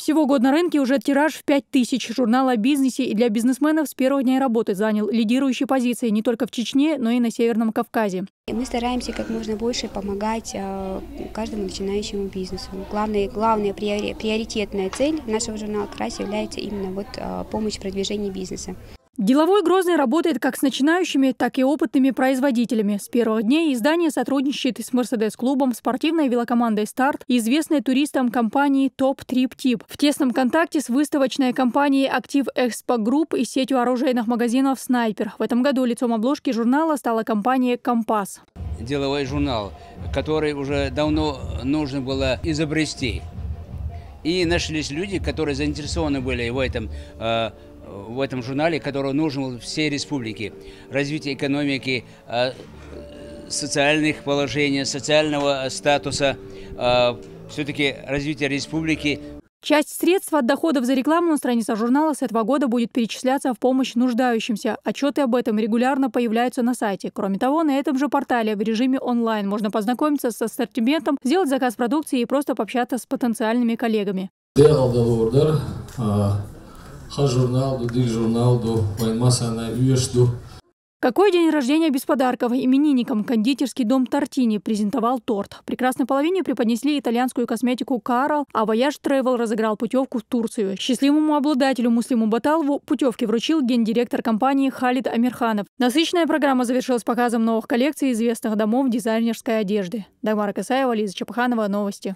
Всего год на рынке уже тираж в 5000. Журнал о бизнесе и для бизнесменов с первого дня работы занял лидирующие позиции не только в Чечне, но и на Северном Кавказе. Мы стараемся как можно больше помогать каждому начинающему бизнесу. Главная приоритетная цель нашего журнала как раз является именно помощь в продвижении бизнеса. Деловой Грозный работает как с начинающими, так и опытными производителями. С первых дней издание сотрудничает с Мерседес-клубом, спортивной велокомандой «Старт» и известной туристам компанией «Топ Трип Тип». В тесном контакте с выставочной компанией «Актив Экспо Групп» и сетью оружейных магазинов «Снайпер». В этом году лицом обложки журнала стала компания «Компас». Деловой журнал, который уже давно нужно было изобрести. И нашлись люди, которые заинтересованы были в этом журнале, который нужен был всей республике. Развитие экономики, социальных положений, социального статуса, все-таки развитие республики. Часть средств от доходов за рекламу на страницах журнала с этого года будет перечисляться в помощь нуждающимся. Отчеты об этом регулярно появляются на сайте. Кроме того, на этом же портале в режиме онлайн можно познакомиться с ассортиментом, сделать заказ продукции и просто пообщаться с потенциальными коллегами. Какой день рождения без подарков? Именинникам кондитерский дом Тортини презентовал торт. Прекрасной половине преподнесли итальянскую косметику Карл, а Voyage Travel разыграл путевку в Турцию. Счастливому обладателю Муслиму Баталову путевки вручил гендиректор компании Халид Амирханов. Насыщенная программа завершилась показом новых коллекций известных домов дизайнерской одежды. Дагмара Касаева, Лиза Чапаханова. Новости.